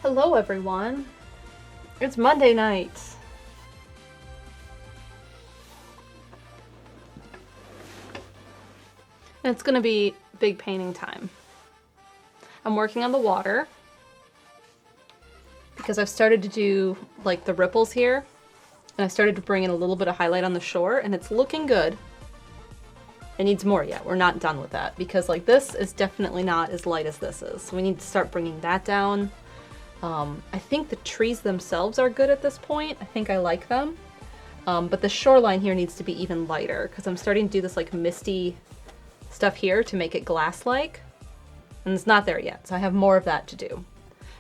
Hello everyone. It's Monday night. And it's gonna be big painting time. I'm working on the water because I've started to do like the ripples here, and I started to bring in a little bit of highlight on the shore, and it's looking good. It needs more yet. We're not done with that because like this is definitely not as light as this is. So we need to start bringing that down. I think the trees themselves are good at this point. I think I like them. But the shoreline here needs to be even lighter because I'm starting to do this like misty stuff here to make it glass-like. And it's not there yet, so I have more of that to do.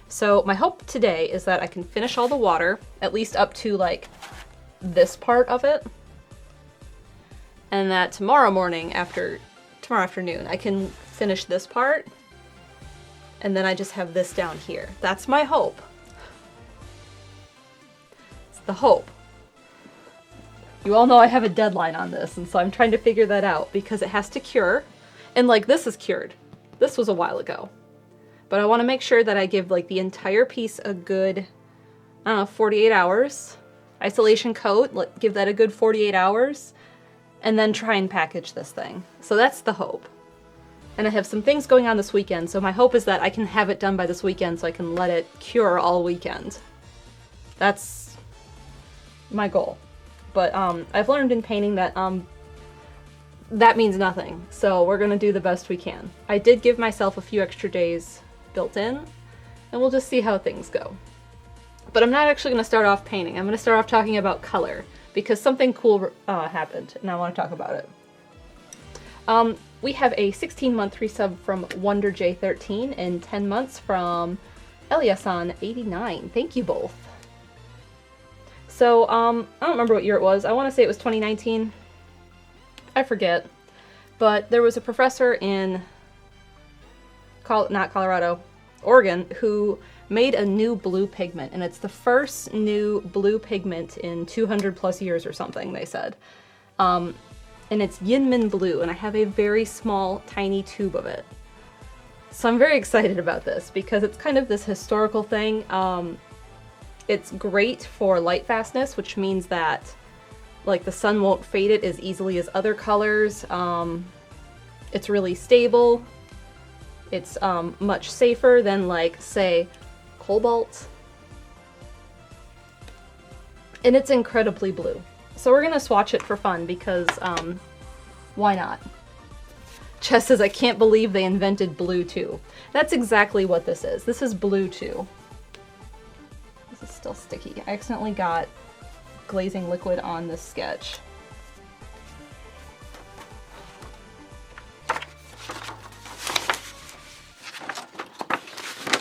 So my hope today is that I can finish all the water, at least up to like this part of it. And that tomorrow afternoon, I can finish this part. And then I just have this down here. That's my hope. It's the hope. You all know I have a deadline on this, and so I'm trying to figure that out because it has to cure. And like this is cured. This was a while ago. But I want to make sure that I give like the entire piece a good, 48 hours. Isolation coat, give that a good 48 hours. And then try and package this thing. So that's the hope. And I have some things going on this weekend, so my hope is that I can have it done by this weekend so I can let it cure all weekend. That's my goal. But I've learned in painting that that means nothing, so we're gonna do the best we can. I did give myself a few extra days built in, and we'll just see how things go. But I'm not actually gonna start off painting. I'm gonna start off talking about color, because something cool happened, and I want to talk about it. We have a 16-month resub from WonderJ13 and 10 months from Eliason89. Thank you both. So, I don't remember what year it was. I want to say it was 2019. I forget. But there was a professor in, not Colorado, Oregon, who made a new blue pigment. And it's the first new blue pigment in 200 plus years or something, they said. And it's Yinmin Blue, and I have a very small, tiny tube of it. So I'm very excited about this because it's kind of this historical thing. It's great for light fastness, which means that like the sun won't fade it as easily as other colors. It's really stable. It's much safer than like, say, cobalt. And it's incredibly blue. So we're gonna swatch it for fun because, why not? Chess says, I can't believe they invented blue too. That's exactly what this is. This is blue too. This is still sticky. I accidentally got glazing liquid on this sketch.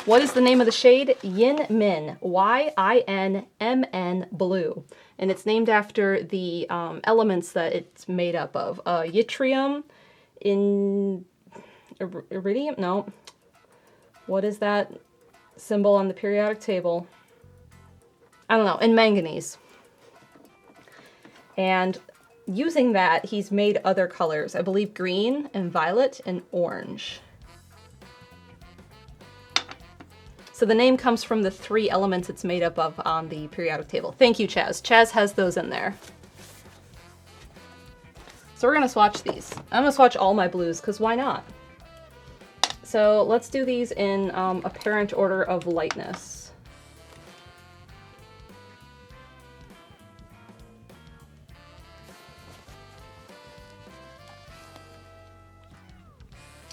What is the name of the shade? Yin Min. Y-I-N-M-N Blue. And it's named after the elements that it's made up of. Yttrium, iridium? No. What is that symbol on the periodic table? I don't know. And manganese. And using that, he's made other colors. I believe green and violet and orange. So the name comes from the 3 elements it's made up of on the periodic table. Thank you, Chaz. Chaz has those in there. So we're gonna swatch these. I'm gonna swatch all my blues, because why not? So let's do these in apparent order of lightness.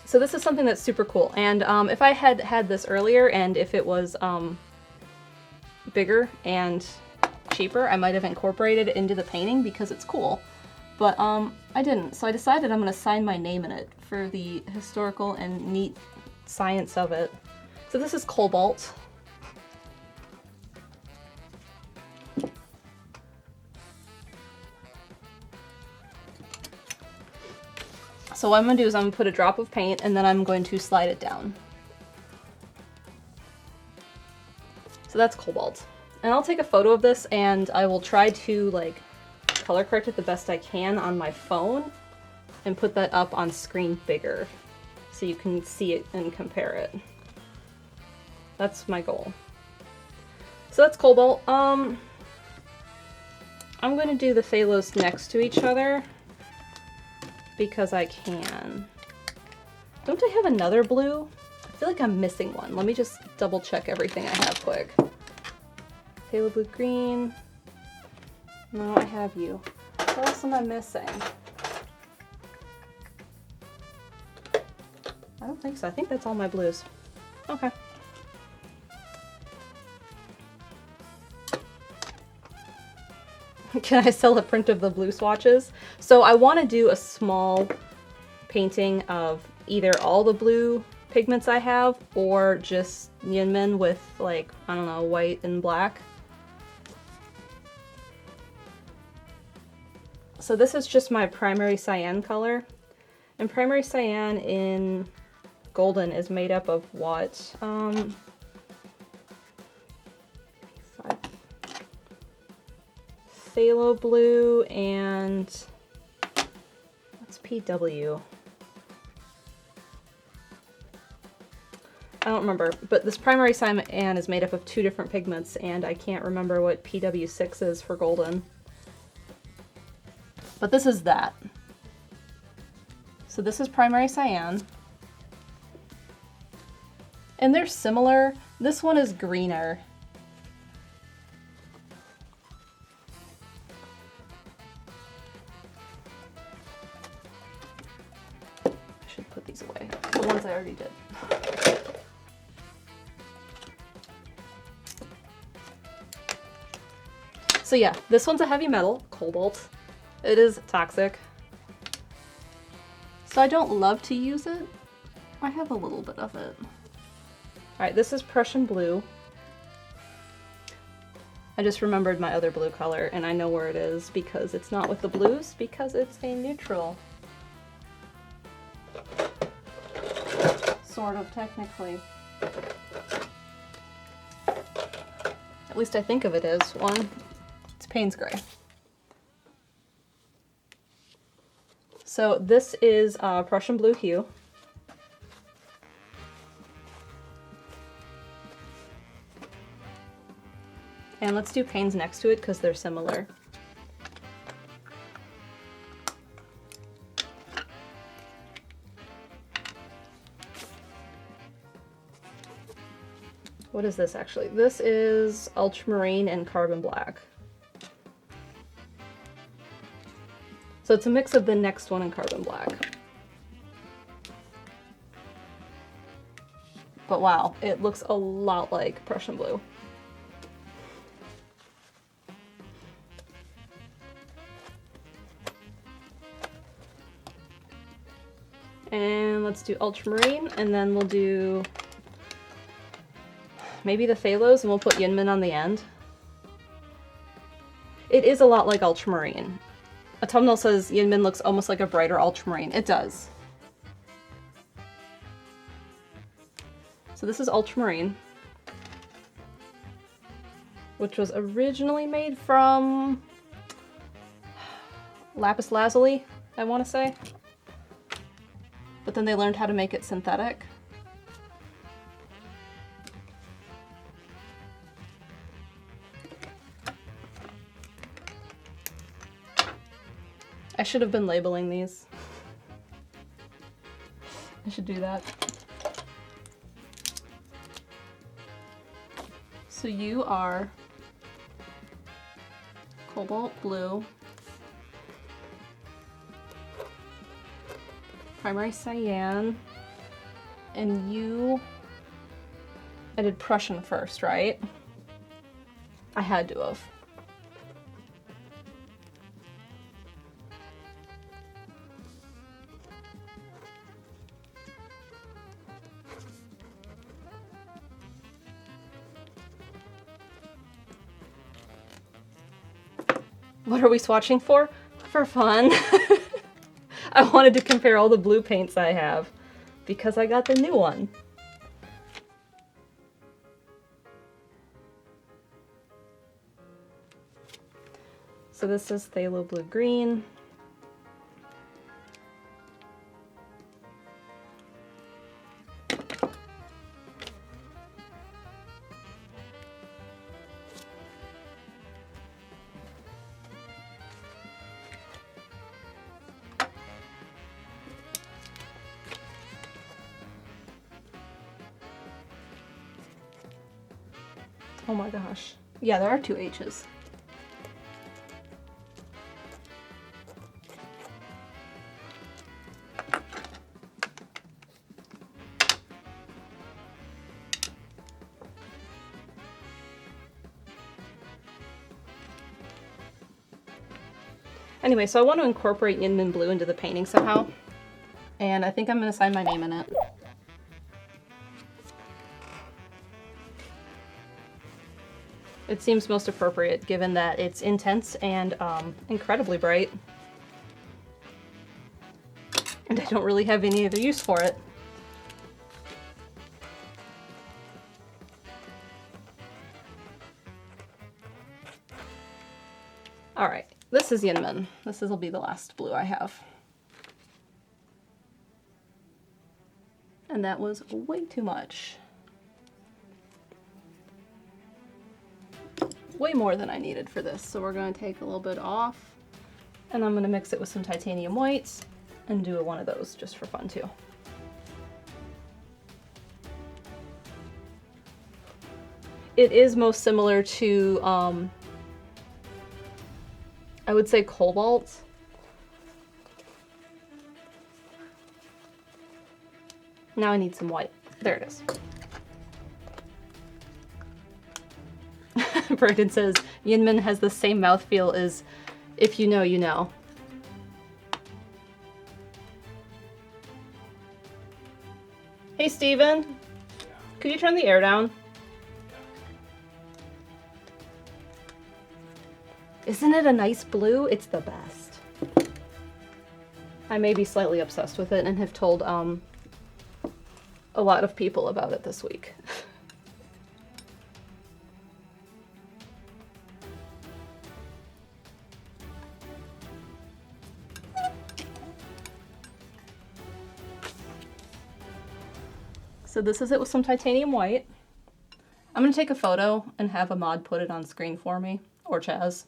So this is something that's super cool, and if I had had this earlier and if it was bigger and cheaper, I might have incorporated it into the painting because it's cool, but I didn't. So I decided I'm going to sign my name in it for the historical and neat science of it. So this is cobalt. So what I'm going to do is I'm going to put a drop of paint and then I'm going to slide it down. So that's cobalt. And I'll take a photo of this and I will try to like color correct it the best I can on my phone and put that up on screen bigger so you can see it and compare it. That's my goal. So that's Cobalt. I'm going to do the phalos next to each other because I can. Don't I have another blue? I feel like I'm missing one. Let me just double check everything I have quick. Phthalo blue green. No, I have you. What else am I missing? I don't think so. I think that's all my blues. Okay. Can I sell a print of the blue swatches? So I want to do a small painting of either all the blue pigments I have or just Yinmin with, like, I don't know, white and black. So this is just my primary cyan color. And primary cyan in golden is made up of what? Phthalo blue and what's PW? I don't remember, but this primary cyan is made up of 2 different pigments, and I can't remember what PW6 is for golden. But this is that. So this is primary cyan. And they're similar. This one is greener. I should put these away. The ones I already did. So yeah, this one's a heavy metal, cobalt. It is toxic. So I don't love to use it. I have a little bit of it. Alright, this is Prussian blue. I just remembered my other blue color and I know where it is because it's not with the blues, because it's a neutral. Sort of, technically. At least I think of it as one. It's Payne's Gray. So this is Prussian blue hue. And let's do Payne's next to it because they're similar. What is this actually? This is ultramarine and carbon black. So it's a mix of the next one and carbon black. But wow, it looks a lot like Prussian blue. And let's do ultramarine, and then we'll do maybe the phalos, and we'll put Yinmin on the end. It is a lot like ultramarine. A thumbnail says Yinmin looks almost like a brighter ultramarine. It does. So this is ultramarine, which was originally made from lapis lazuli, I want to say. But then they learned how to make it synthetic. I should have been labeling these. I should do that. So you are cobalt blue, primary cyan, and you, I did Prussian first, right? I had to have. What are we swatching for? For fun. I wanted to compare all the blue paints I have because I got the new one. So this is phthalo blue green. Oh my gosh. Yeah, there are 2 H's. Anyway, so I want to incorporate Yinmin Blue into the painting somehow. And I think I'm going to sign my name in it. It seems most appropriate given that it's intense and incredibly bright. And I don't really have any other use for it. Alright, this is Yinmin. This will be the last blue I have. And that was way too much. Way more than I needed for this. So we're going to take a little bit off, and I'm going to mix it with some titanium whites and do one of those just for fun too. It is most similar to, I would say cobalt. Now I need some white. There it is. Brandon says, Yinmin has the same mouthfeel as If You Know, You Know. Hey, Steven. Could you turn the air down? Isn't it a nice blue? It's the best. I may be slightly obsessed with it and have told a lot of people about it this week. So this is it with some titanium white. I'm going to take a photo and have a mod put it on screen for me, or Chaz.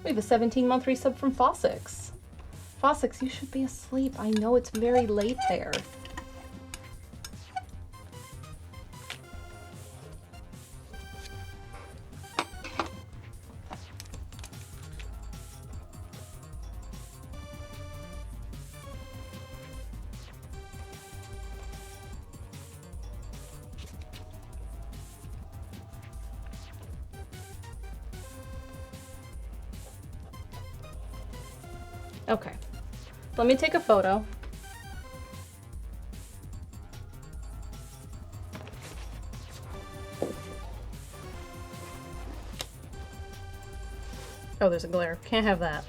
We have a 17-month resub from Fossix. Fossix, you should be asleep. I know it's very late there. Okay, let me take a photo. Oh, there's a glare. Can't have that.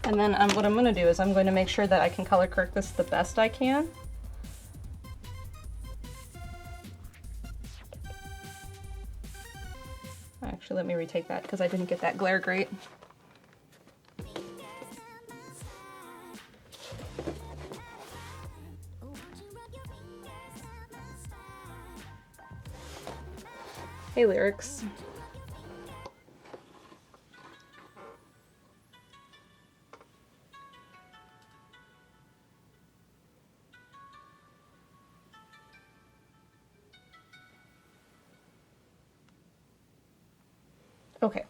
And then what I'm going to do is I'm going to make sure that I can color correct this the best I can. Actually, let me retake that because I didn't get that glare great. Hey, lyrics. Okay.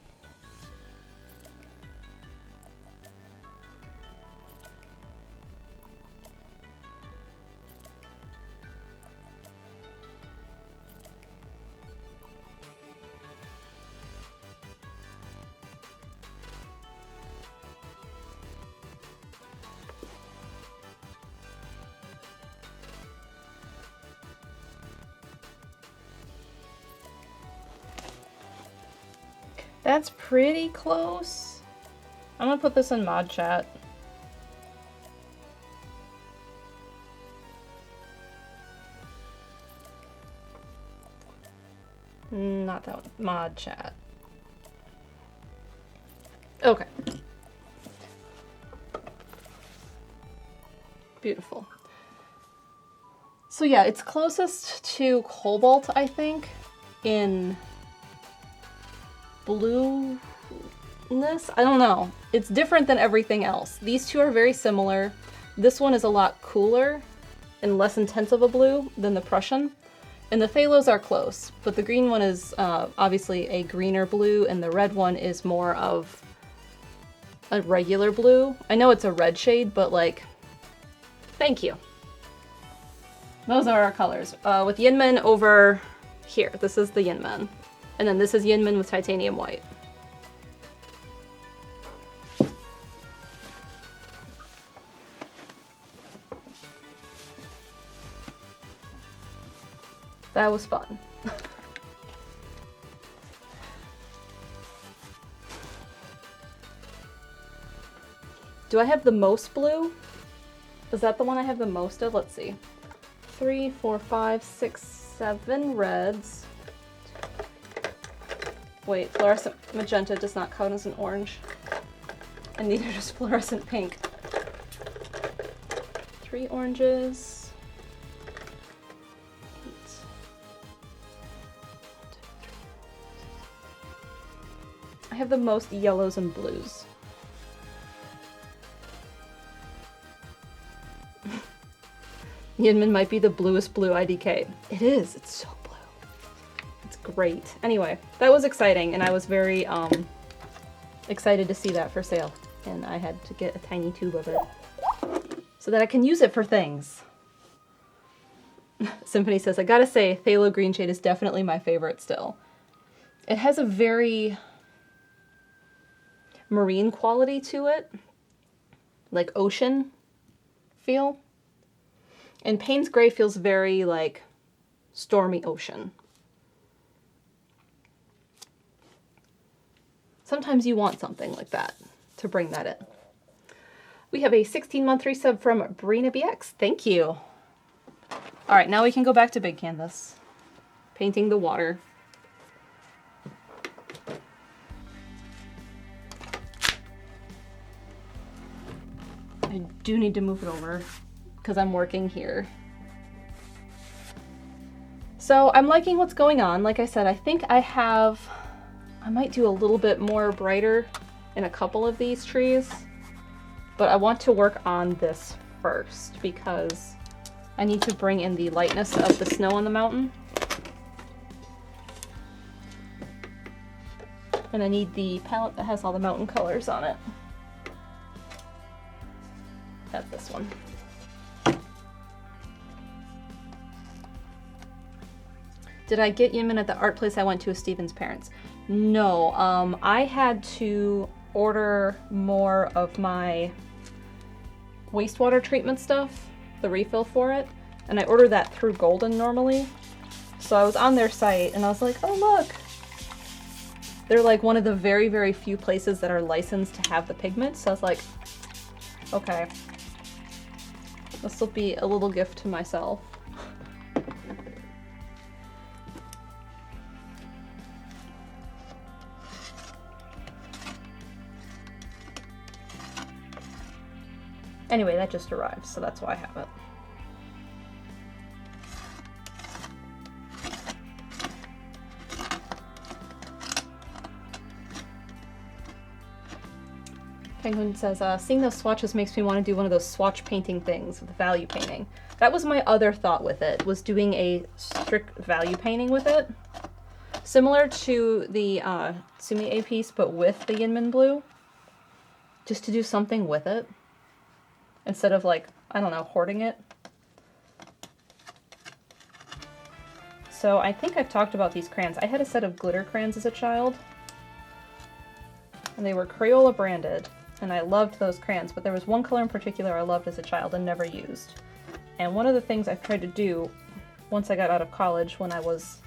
That's pretty close. I'm gonna put this in mod chat. Not that one. Mod chat. Okay. Beautiful. So yeah, it's closest to cobalt, I think, in blueness. I don't know. It's different than everything else. These two are very similar. This one is a lot cooler and less intense of a blue than the Prussian. And the phthalos are close, but the green one is obviously a greener blue, and the red one is more of a regular blue. I know it's a red shade, but like, thank you. Those are our colors. With Yinmen over here, this is the Yinmen. And then this is Yinmen with titanium white. That was fun. Do I have the most blue? Is that the one I have the most of? Let's see. 3, 4, 5, 6, 7 reds. Wait, fluorescent magenta does not count as an orange. And neither does fluorescent pink. 3 oranges. I have the most yellows and blues. Yinmen might be the bluest blue IDK. It is, it's so blue. It's great. Anyway, that was exciting, and I was very excited to see that for sale. And I had to get a tiny tube of it so that I can use it for things. Symphony says, I gotta say, Phthalo Green Shade is definitely my favorite still. It has a very marine quality to it, like ocean feel. And Payne's Gray feels very like stormy ocean. Sometimes you want something like that to bring that in. We have a 16-month resub from Brina BX. Thank you. All right, now we can go back to big canvas. Painting the water. I do need to move it over because I'm working here. So I'm liking what's going on. Like I said, I think I might do a little bit more brighter in a couple of these trees, but I want to work on this first because I need to bring in the lightness of the snow on the mountain. And I need the palette that has all the mountain colors on it. That's this one. Did I get Yinmen at the art place I went to with Steven's parents? No, I had to order more of my wastewater treatment stuff, the refill for it, and I ordered that through Golden normally. So I was on their site and I was like, oh look, they're like one of the very, very few places that are licensed to have the pigment. So I was like, okay, this will be a little gift to myself. Anyway, that just arrived, so that's why I have it. Penguin says, seeing those swatches makes me want to do one of those swatch painting things with value painting. That was my other thought with it, was doing a strict value painting with it. Similar to the Sumi A piece, but with the Yinmen blue. Just to do something with it. Instead of like, I don't know, hoarding it. So I think I've talked about these crayons. I had a set of glitter crayons as a child. And they were Crayola branded. And I loved those crayons, but there was one color in particular I loved as a child and never used. And one of the things I've tried to do once I got out of college, when I was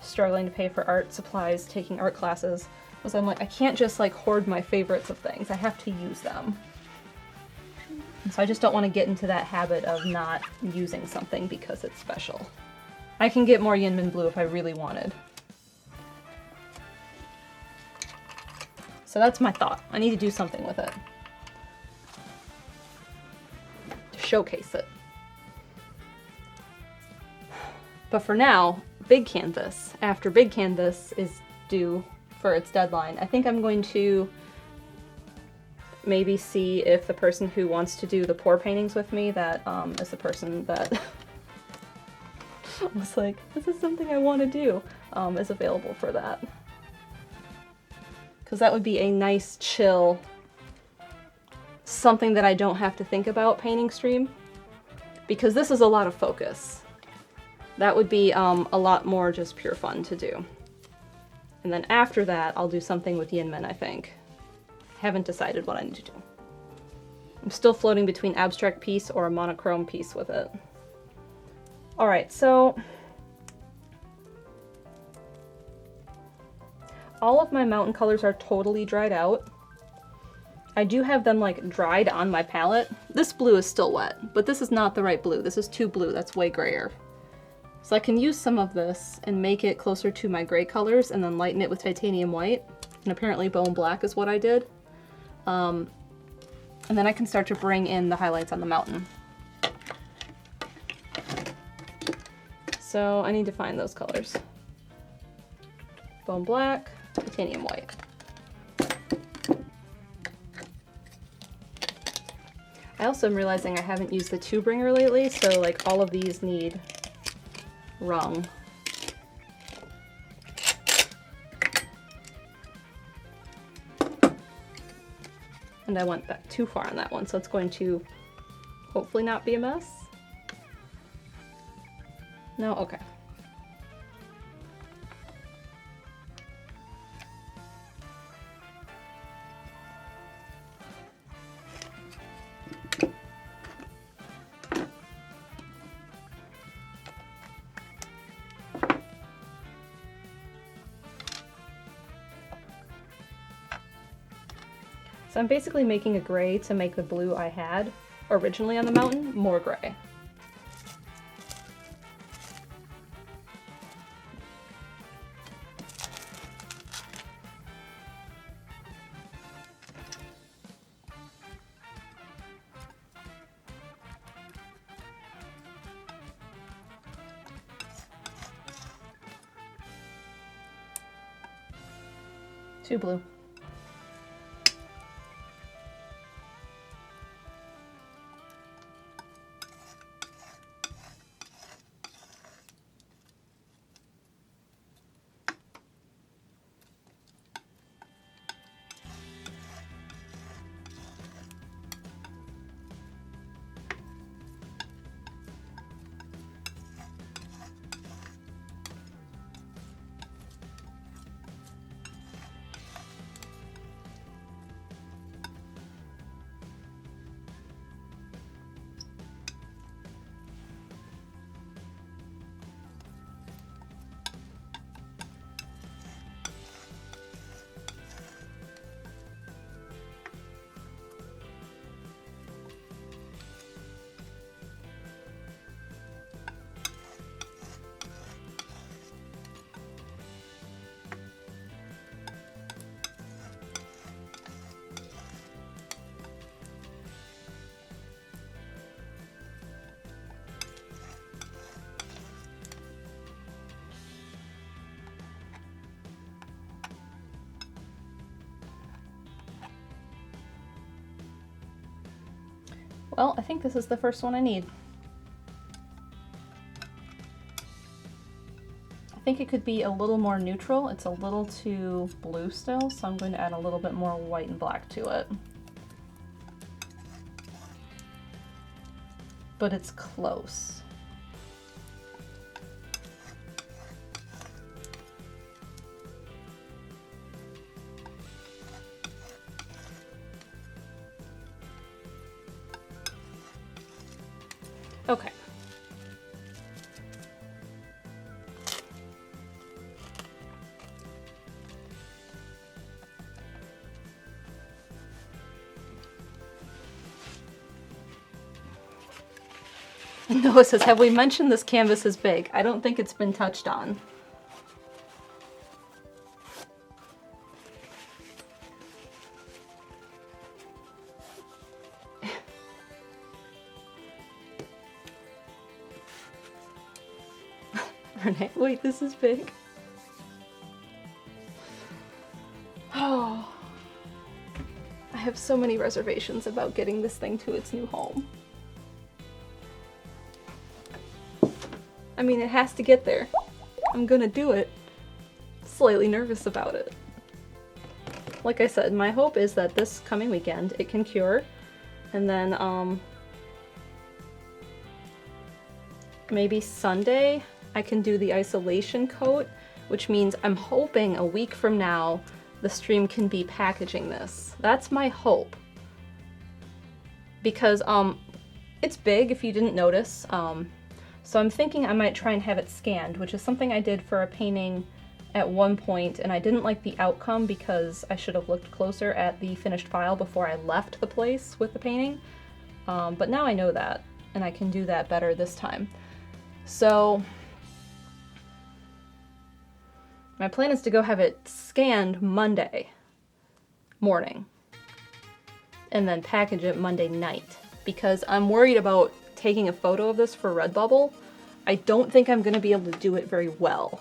struggling to pay for art supplies, taking art classes, was I'm like, I can't just like hoard my favorites of things. I have to use them. So I just don't want to get into that habit of not using something because it's special. I can get more Yinmen blue if I really wanted. So that's my thought. I need to do something with it. To showcase it. But for now, big canvas. After big canvas is due for its deadline, I think I'm going to maybe see if the person who wants to do the pour paintings with me, that is the person that was like, this is something I want to do, is available for that. Because that would be a nice, chill, something that I don't have to think about painting stream. Because this is a lot of focus. That would be a lot more just pure fun to do. And then after that, I'll do something with Yinmen, I think. Haven't decided what I need to do. I'm still floating between abstract piece or a monochrome piece with it. Alright, so all of my mountain colors are totally dried out. I do have them like dried on my palette. This blue is still wet, but this is not the right blue. This is too blue, that's way grayer. So I can use some of this and make it closer to my gray colors and then lighten it with titanium white. And apparently bone black is what I did. And then I can start to bring in the highlights on the mountain. So I need to find those colors. Bone black, titanium white. I also am realizing I haven't used the two bringer lately, so like all of these need rung. And I went back too far on that one, so it's going to hopefully not be a mess. No? Okay. So I'm basically making a gray to make the blue I had originally on the mountain more gray. Too blue. Well, I think this is the first one I need. I think it could be a little more neutral. It's a little too blue still, so I'm going to add a little bit more white and black to it. But it's close. Okay. Noah says, have we mentioned this canvas is big? I don't think it's been touched on. Renee, wait, this is big. Oh. I have so many reservations about getting this thing to its new home. I mean, it has to get there. I'm gonna do it. Slightly nervous about it. Like I said, my hope is that this coming weekend it can cure, and then maybe Sunday I can do the isolation coat, which means I'm hoping a week from now the stream can be packaging this. That's my hope. Because it's big if you didn't notice. So I'm thinking I might try and have it scanned, which is something I did for a painting at one point, and I didn't like the outcome because I should have looked closer at the finished file before I left the place with the painting. But now I know that, and I can do that better this time. So my plan is to go have it scanned Monday morning and then package it Monday night, because I'm worried about taking a photo of this for Redbubble. I don't think I'm going to be able to do it very well.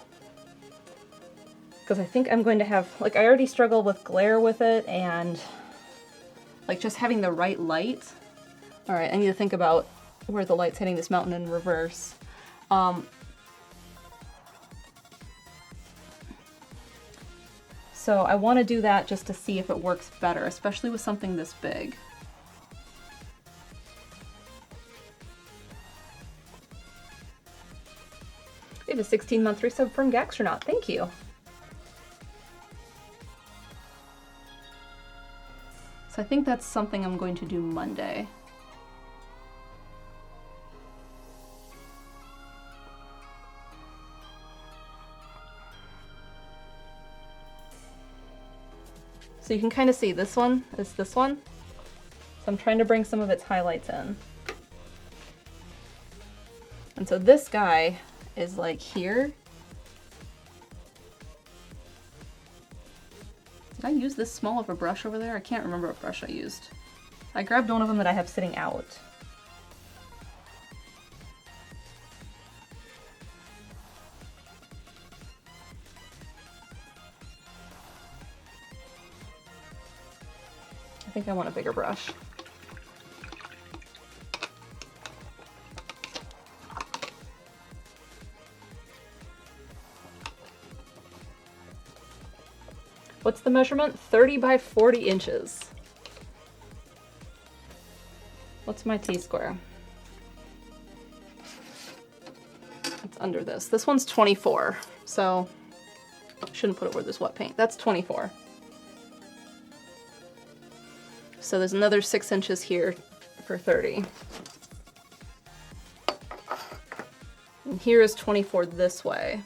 Because I think I'm going to have, like, I already struggle with glare with it and like just having the right light. All right, I need to think about where the light's hitting this mountain in reverse. So I want to do that just to see if it works better, especially with something this big. We have a 16-month resub from Gaxtronaut. Thank you. So I think that's something I'm going to do Monday. So you can kind of see this one is this one. So I'm trying to bring some of its highlights in. And so this guy is like here. Did I use this small of a brush over there? I can't remember what brush I used. I grabbed one of them that I have sitting out. I think I want a bigger brush. What's the measurement? 30 by 40 inches. What's my T-square? It's under this. This one's 24, so I shouldn't put it where there's wet paint. That's 24. So there's another 6 inches here for 30. And here is 24 this way.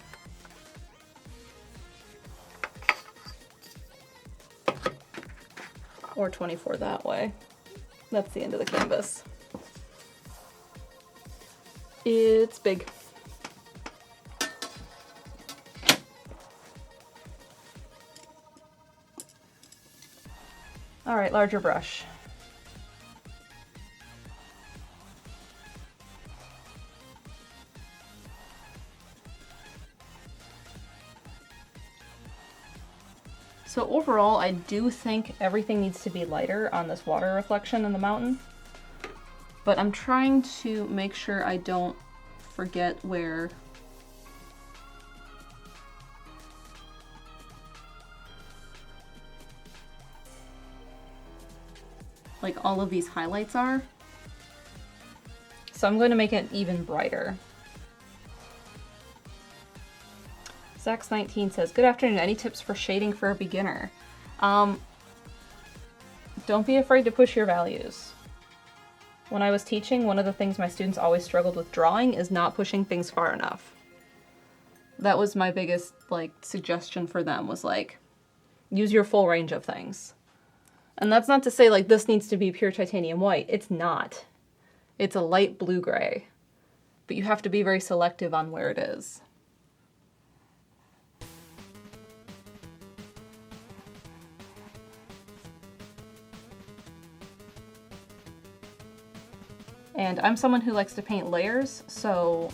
Or 24 that way. That's the end of the canvas. It's big. All right, larger brush. So overall, I do think everything needs to be lighter on this water reflection in the mountain, but I'm trying to make sure I don't forget where like all of these highlights are. So I'm going to make it even brighter. Zax19 says, good afternoon, any tips for shading for a beginner? Don't be afraid to push your values. When I was teaching, one of the things my students always struggled with drawing is not pushing things far enough. That was my biggest suggestion for them, was use your full range of things. And that's not to say this needs to be pure titanium white. It's not. It's a light blue-gray. But you have to be very selective on where it is. And I'm someone who likes to paint layers, so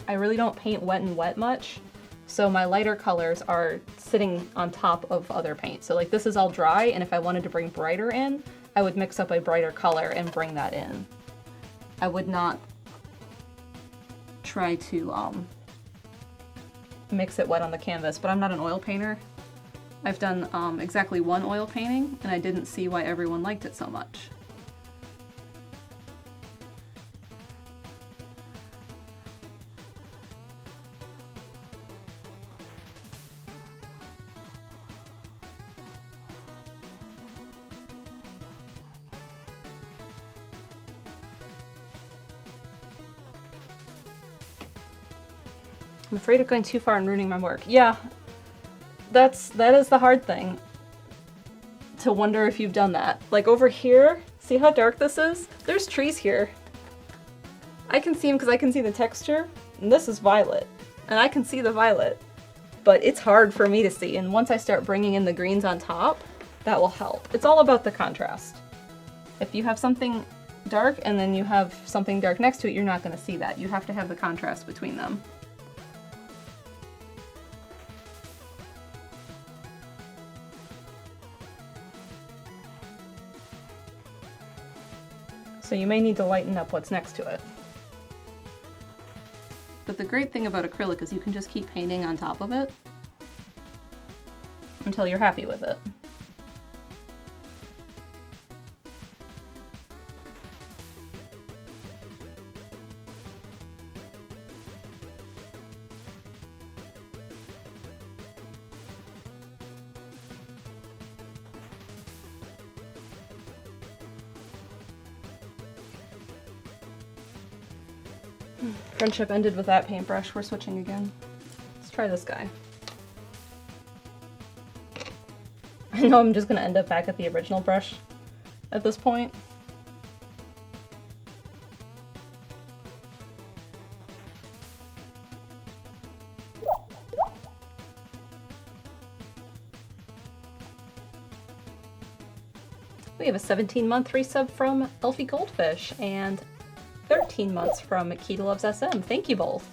I really don't paint wet and wet much. So my lighter colors are sitting on top of other paint. So like this is all dry, and if I wanted to bring brighter in, I would mix up a brighter color and bring that in. I would not try to mix it wet on the canvas, but I'm not an oil painter. I've done exactly one oil painting, and I didn't see why everyone liked it so much. I'm afraid of going too far and ruining my work. Yeah, that is the hard thing. To wonder if you've done that. Like over here, see how dark this is? There's trees here. I can see them because I can see the texture, and this is violet. And I can see the violet, but it's hard for me to see, and once I start bringing in the greens on top, that will help. It's all about the contrast. If you have something dark and then you have something dark next to it, you're not going to see that. You have to have the contrast between them. So you may need to lighten up what's next to it. But the great thing about acrylic is you can just keep painting on top of it until you're happy with it. Friendship ended with that paintbrush. We're switching again. Let's try this guy. I know I'm just gonna end up back at the original brush at this point. We have a 17-month resub from Elfie Goldfish and 13 months from Kita Loves SM. Thank you both.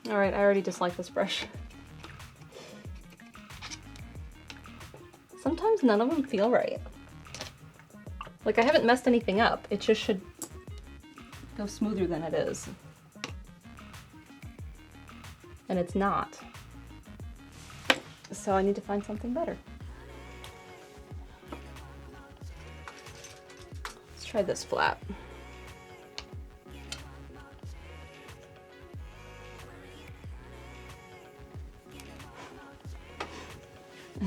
Alright, I already dislike this brush. Sometimes none of them feel right. Like, I haven't messed anything up. It just should go smoother than it is. And it's not. So I need to find something better. Let's try this flat.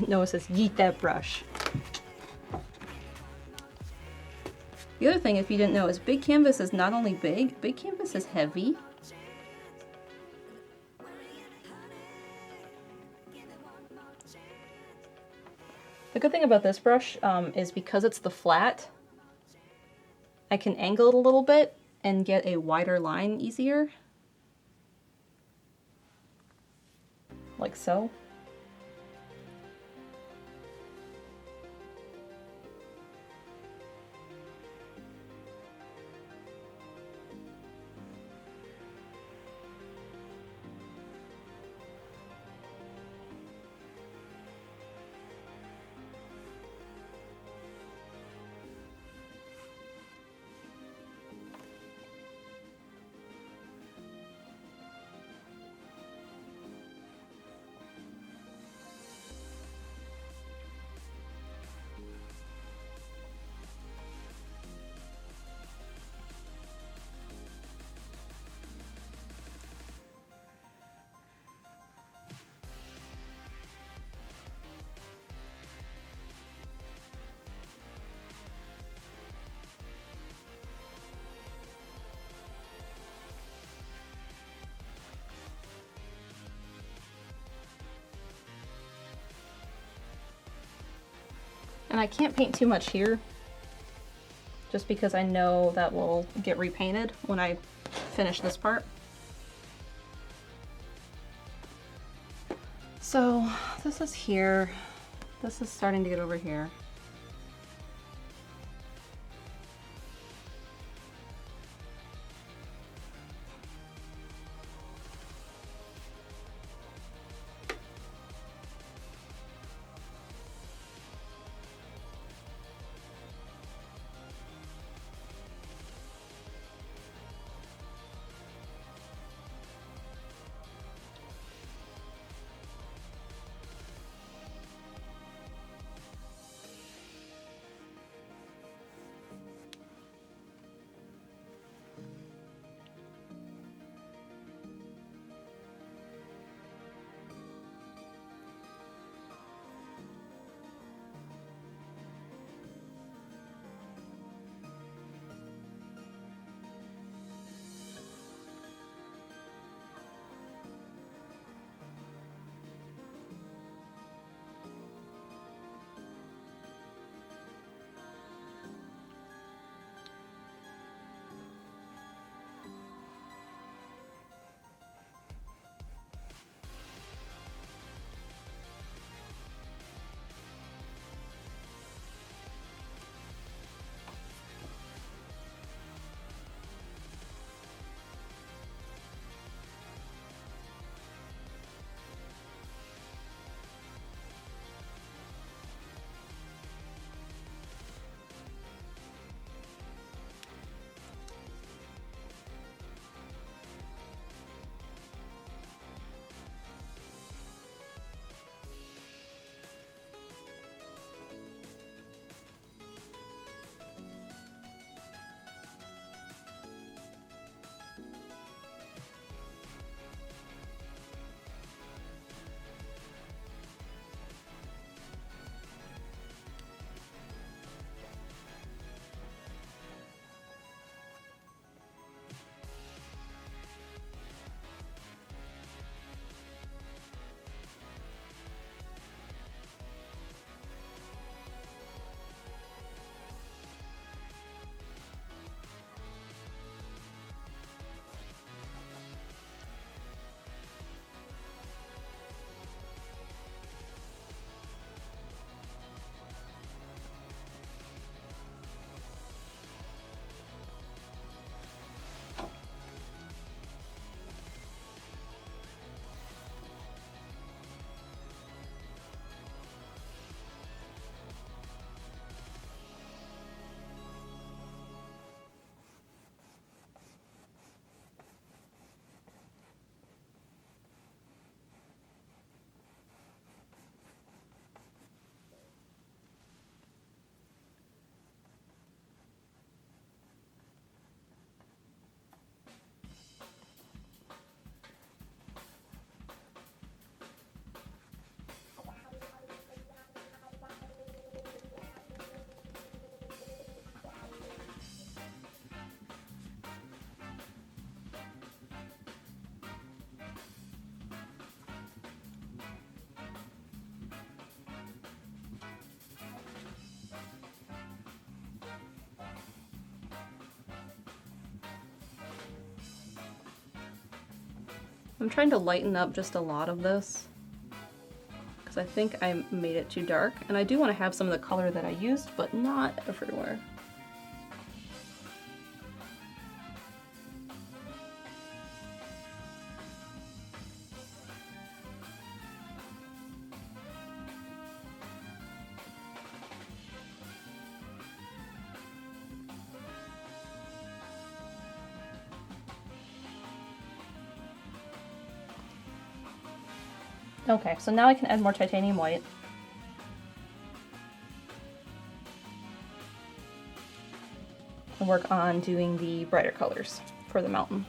Noah says, yeet that brush. The other thing, if you didn't know, is big canvas is not only big canvas is heavy. The good thing about this brush is because it's the flat, I can angle it a little bit and get a wider line easier. Like so. And I can't paint too much here, just because I know that will get repainted when I finish this part. So this is here. This is starting to get over here. I'm trying to lighten up just a lot of this because I think I made it too dark, and I do want to have some of the color that I used, but not everywhere. Okay, so now I can add more titanium white. And work on doing the brighter colors for the mountain.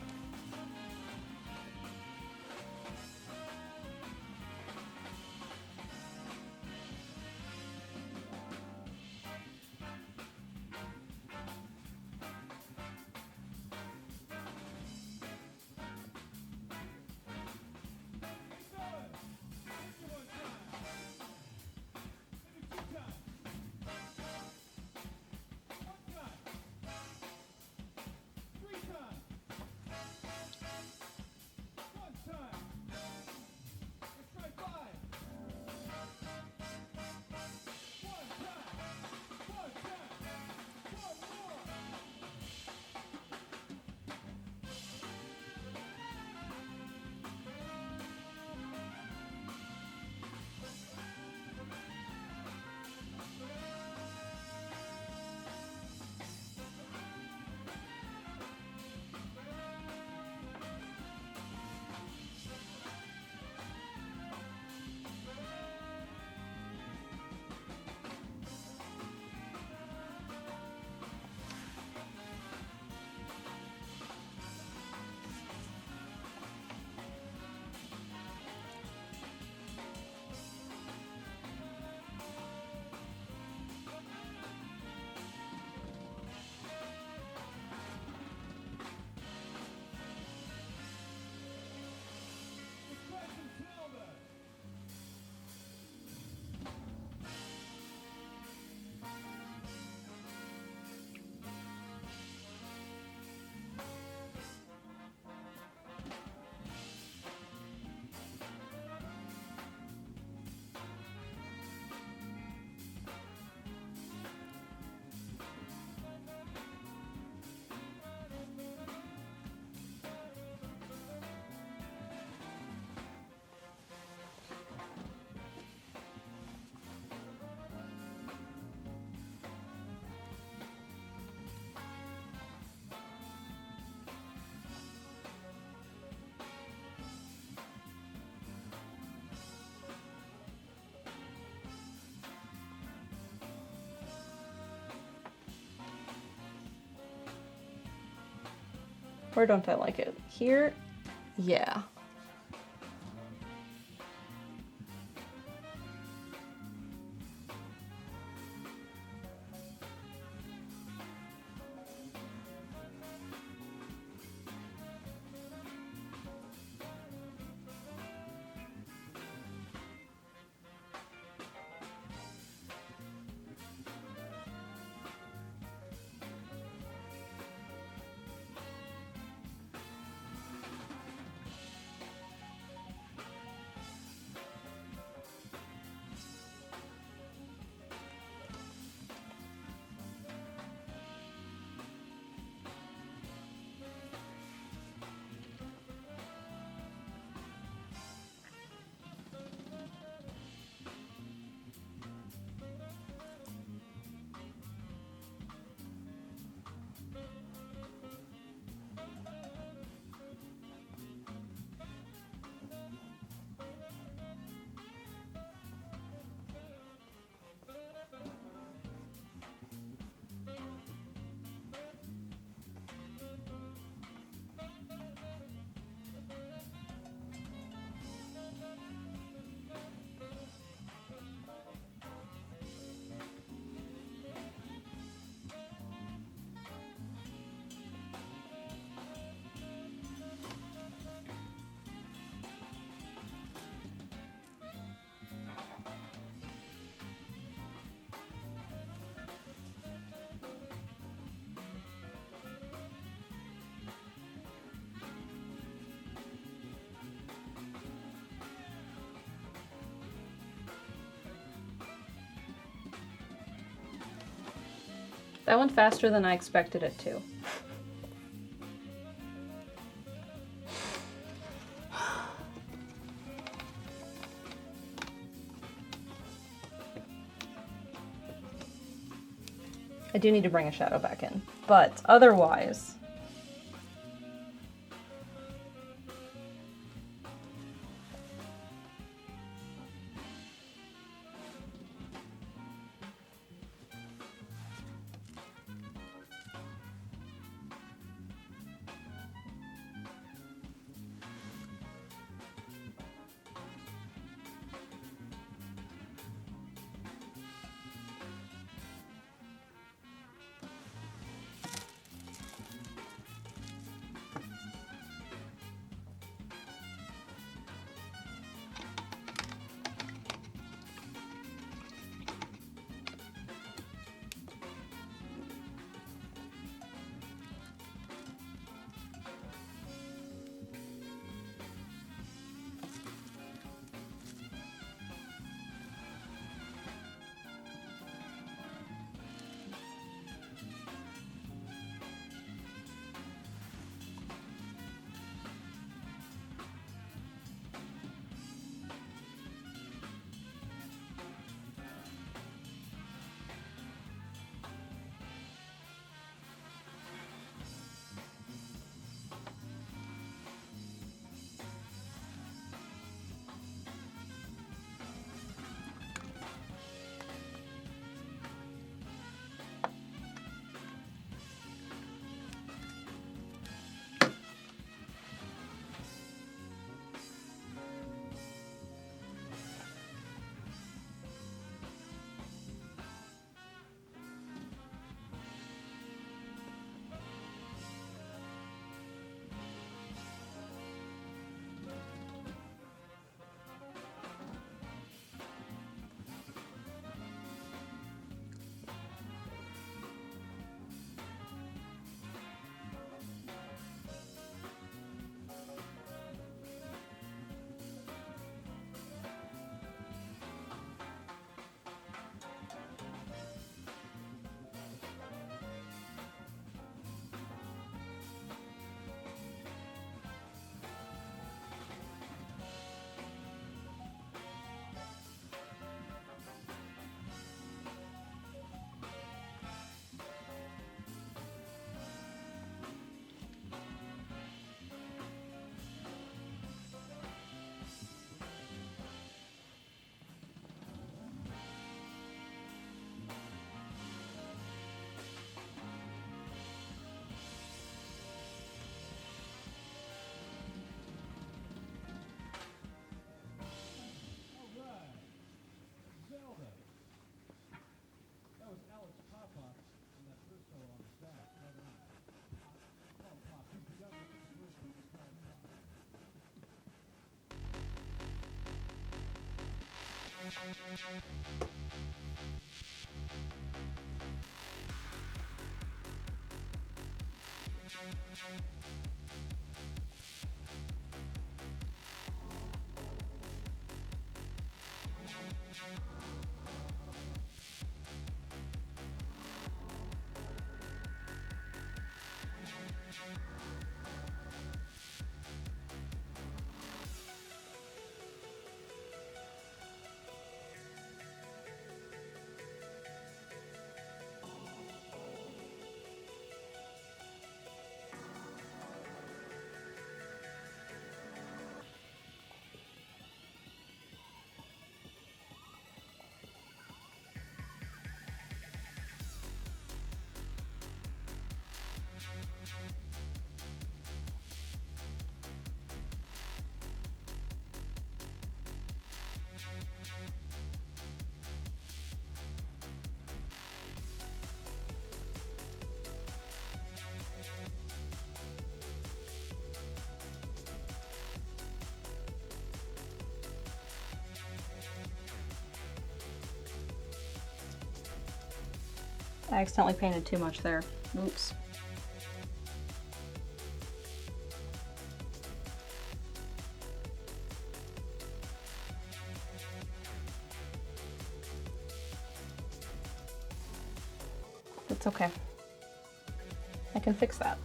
Or don't I like it? Here? Yeah. That went faster than I expected it to. I do need to bring a shadow back in, but otherwise... I accidentally painted too much there. Oops. It's okay. I can fix that.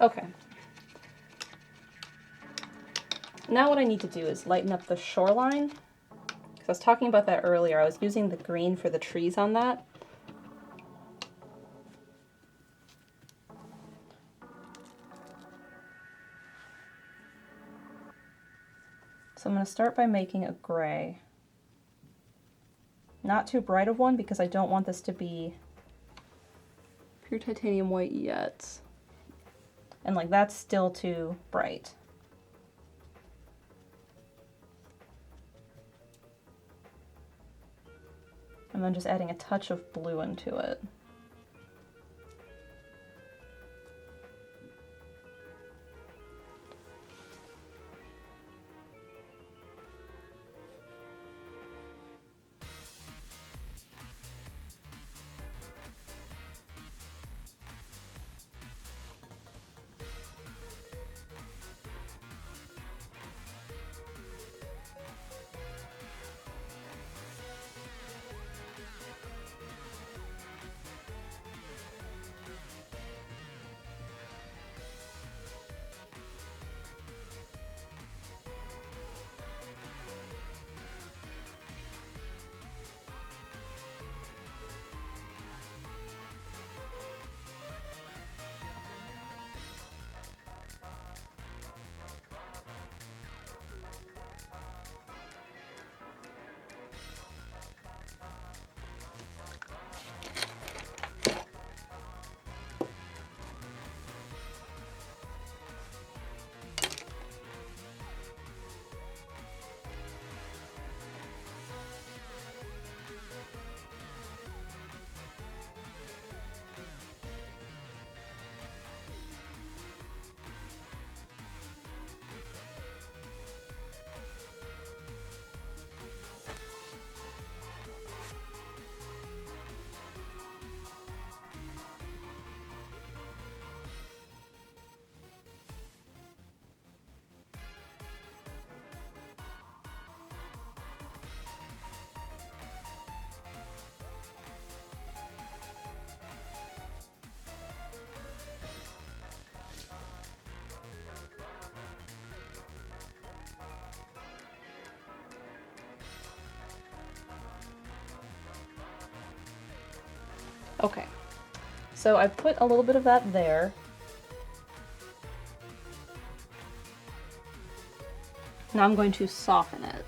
Okay. Now what I need to do is lighten up the shoreline. Because I was talking about that earlier. I was using the green for the trees on that. So I'm going to start by making a gray. Not too bright of one because I don't want this to be pure titanium white yet. And like that's still too bright. And then just adding a touch of blue into it. Okay, so I've put a little bit of that there. Now I'm going to soften it.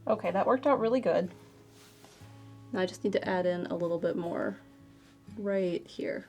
Okay, that worked out really good. Now I just need to add in a little bit more right here.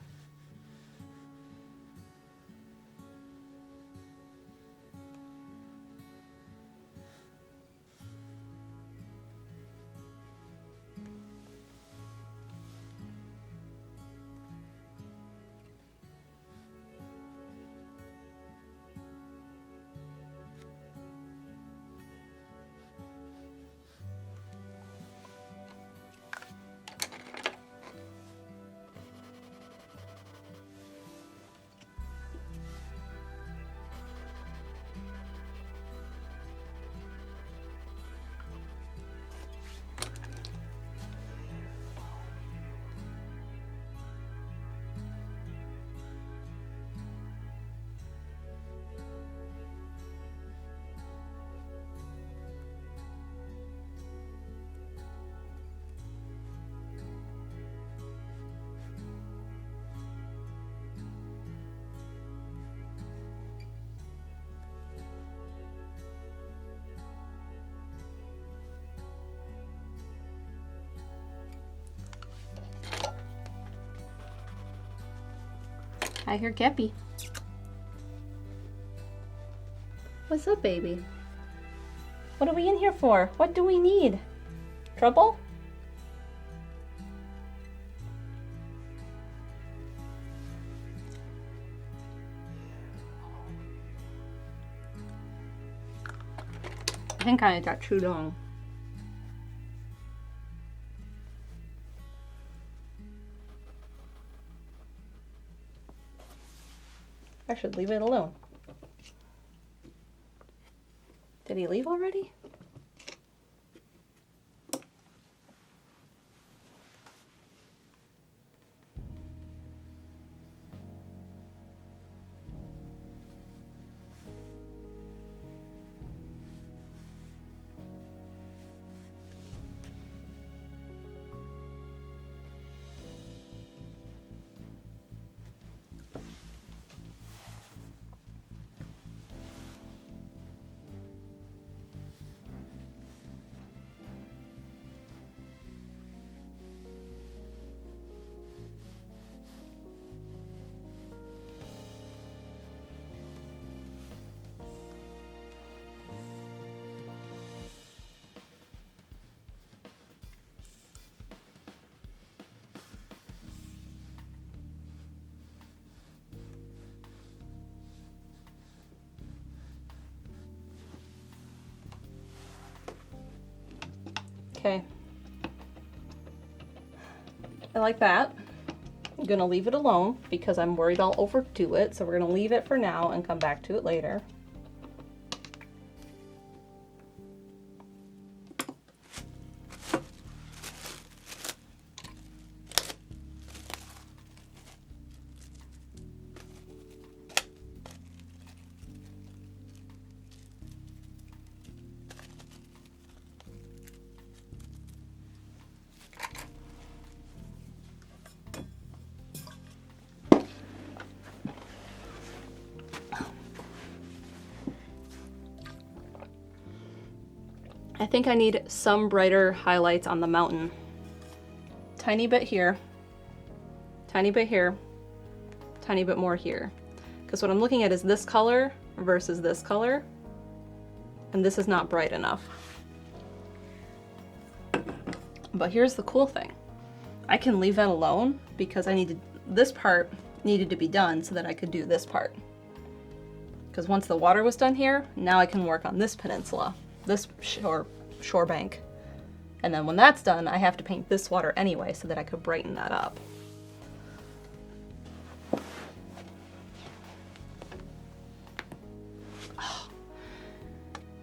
Hi, here, Cappy. What's up, baby? What are we in here for? What do we need? Trouble? I think I got too long. I should leave it alone. Did he leave already? Okay. I like that. I'm gonna leave it alone because I'm worried I'll overdo it. So we're gonna leave it for now and come back to it later. I think I need some brighter highlights on the mountain. Tiny bit here, tiny bit here, tiny bit more here. Because what I'm looking at is this color versus this color, and this is not bright enough. But here's the cool thing. I can leave that alone because this part needed to be done so that I could do this part. Because once the water was done here, now I can work on this peninsula. This shore bank. And then when that's done, I have to paint this water anyway so that I could brighten that up.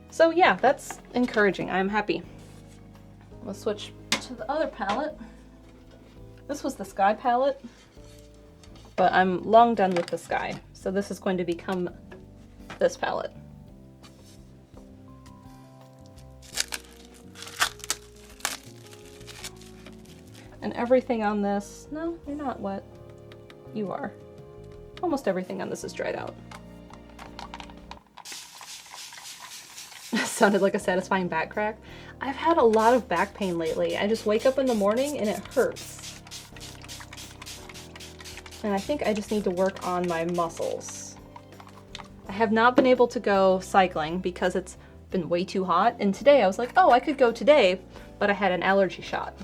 So yeah, that's encouraging. I'm happy. We'll switch to the other palette. This was the sky palette, but I'm long done with the sky. So this is going to become this palette. And everything on this, no, you're not wet. You are. Almost everything on this is dried out. sounded like a satisfying back crack. I've had a lot of back pain lately. I just wake up in the morning and it hurts. And I think I just need to work on my muscles. I have not been able to go cycling because it's been way too hot. And today I was like, oh, I could go today, but I had an allergy shot.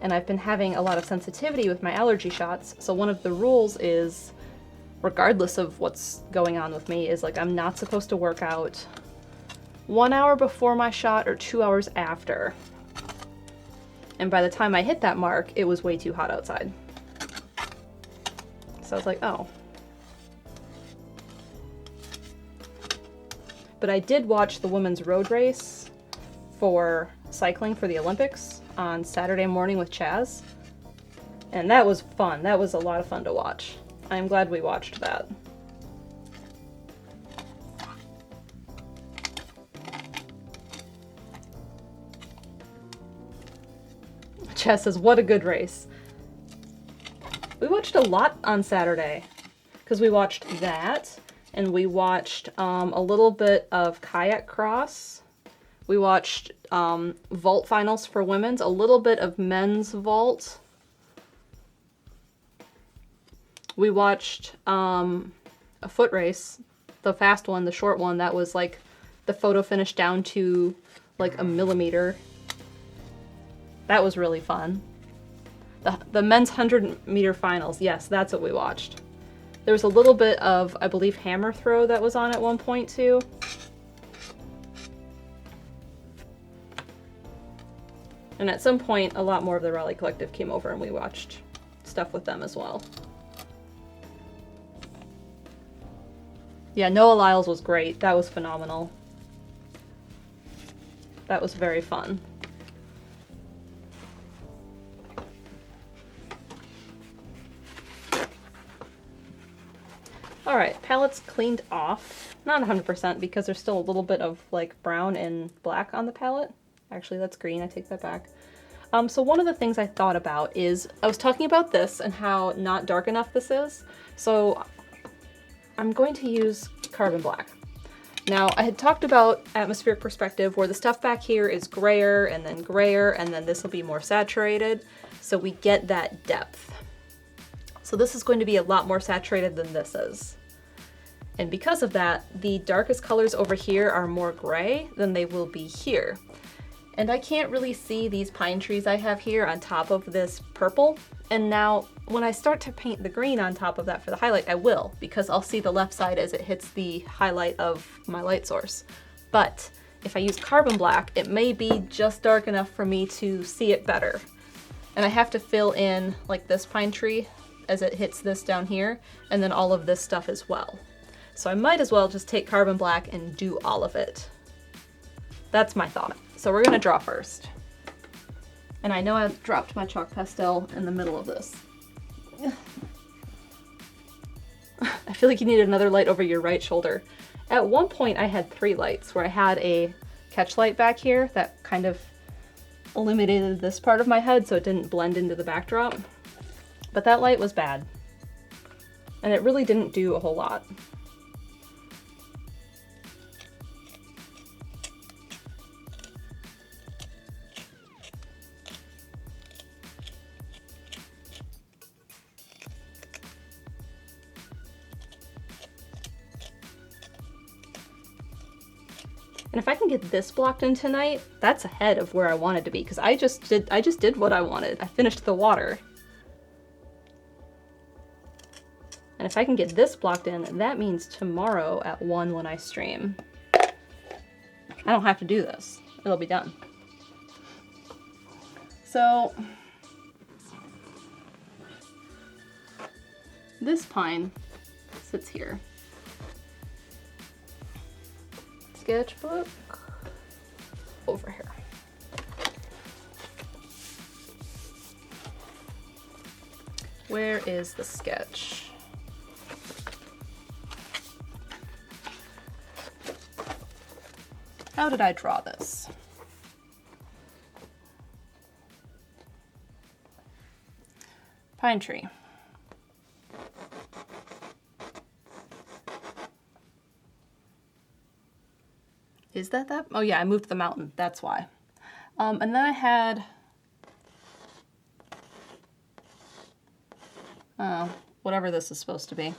And I've been having a lot of sensitivity with my allergy shots. So one of the rules is, regardless of what's going on with me, is like I'm not supposed to work out 1 hour before my shot or 2 hours after. And by the time I hit that mark, it was way too hot outside. So I was like, oh. But I did watch the women's road race for cycling for the Olympics on Saturday morning with Chaz. And that was fun. That was a lot of fun to watch. I'm glad we watched that. Chaz says, what a good race. We watched a lot on Saturday because we watched that and we watched a little bit of kayak cross. We watched vault finals for women's, a little bit of men's vault. We watched a foot race, the fast one, the short one, that was like the photo finish down to like a millimeter. That was really fun. The men's 100-meter finals, yes, that's what we watched. There was a little bit of, I believe, hammer throw that was on at one point too. And at some point, a lot more of the Raleigh Collective came over and we watched stuff with them as well. Yeah, Noah Lyles was great. That was phenomenal. That was very fun. Alright, palettes cleaned off. Not 100% because there's still a little bit of like brown and black on the palette. Actually, that's green. I take that back. So one of the things I thought about is, I was talking about this and how not dark enough this is. So I'm going to use carbon black. Now, I had talked about atmospheric perspective where the stuff back here is grayer and then this will be more saturated. So we get that depth. So this is going to be a lot more saturated than this is. And because of that, the darkest colors over here are more gray than they will be here. And I can't really see these pine trees I have here on top of this purple. And now when I start to paint the green on top of that for the highlight, I will, because I'll see the left side as it hits the highlight of my light source. But if I use carbon black, it may be just dark enough for me to see it better. And I have to fill in like this pine tree as it hits this down here, and then all of this stuff as well. So I might as well just take carbon black and do all of it. That's my thought. So we're gonna draw first. And I know I dropped my chalk pastel in the middle of this. I feel like you need another light over your right shoulder. At one point I had 3 lights where I had a catch light back here that kind of eliminated this part of my head so it didn't blend into the backdrop. But that light was bad. And it really didn't do a whole lot. And if I can get this blocked in tonight, that's ahead of where I wanted to be, because I just did what I wanted. I finished the water. And if I can get this blocked in, that means tomorrow at 1 when I stream. I don't have to do this. It'll be done. So this pine sits here. Sketchbook over here. Where is the sketch? How did I draw this? Pine tree. Is that? Oh yeah, I moved the mountain, that's why. And then I had, whatever this is supposed to be.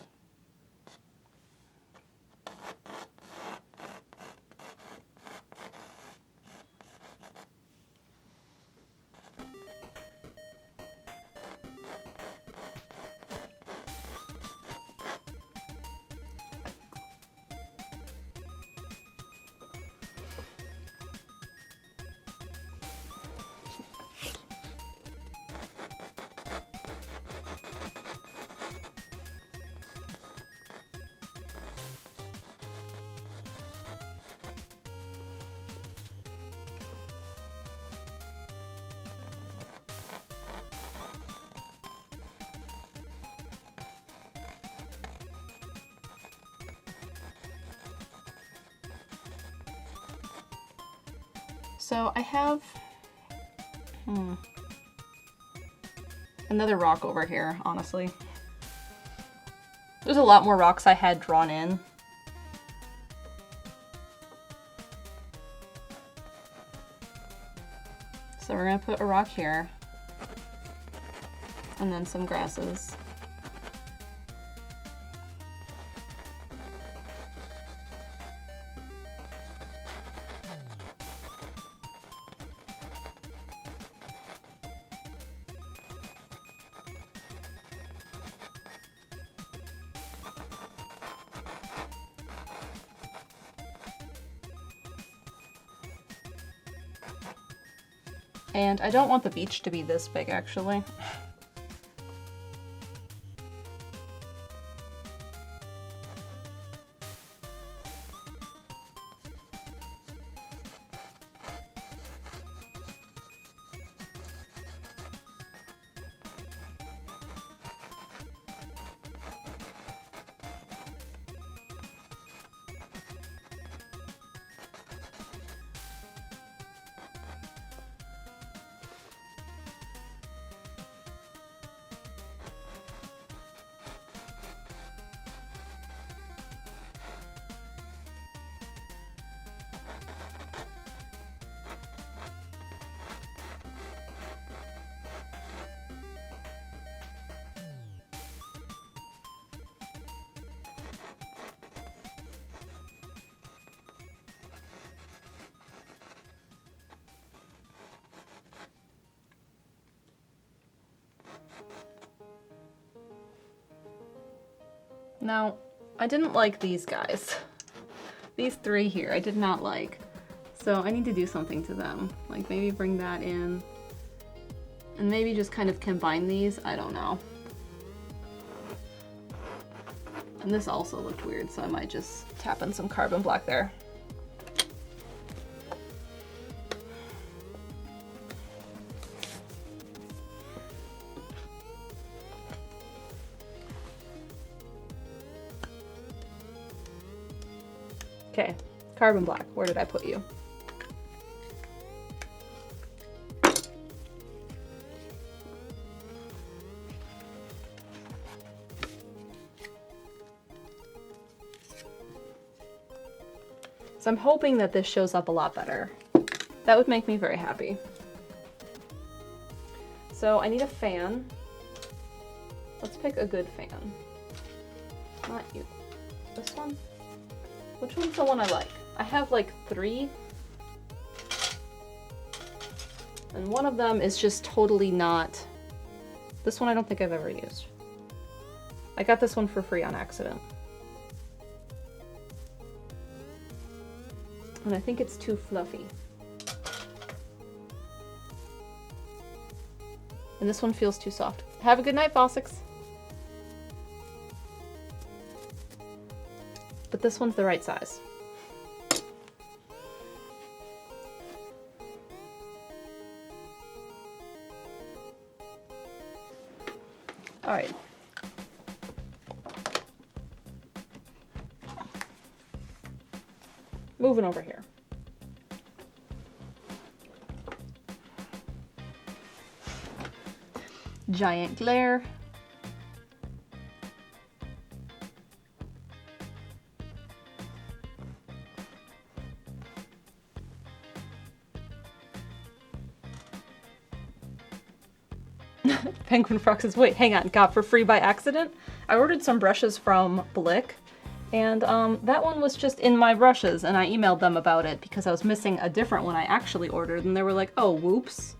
So I have another rock over here, honestly. There's a lot more rocks I had drawn in. So we're gonna put a rock here, and then some grasses. And I don't want the beach to be this big, actually. Now, I didn't like these guys. These three here, I did not like. So I need to do something to them. Like maybe bring that in. And maybe just kind of combine these, I don't know. And this also looked weird, so I might just tap in some carbon black there. Okay, carbon black, where did I put you? So I'm hoping that this shows up a lot better. That would make me very happy. So I need a fan. Let's pick a good fan. Not you. This one? Which one's the one I like? I have like 3. And one of them is just totally not... This one I don't think I've ever used. I got this one for free on accident. And I think it's too fluffy. And this one feels too soft. Have a good night, Fossix. But this one's the right size. All right. Moving over here. Giant glare. Penguin Frog says, wait, hang on, got for free by accident? I ordered some brushes from Blick, and that one was just in my brushes, and I emailed them about it because I was missing a different one I actually ordered, and they were like, oh, whoops,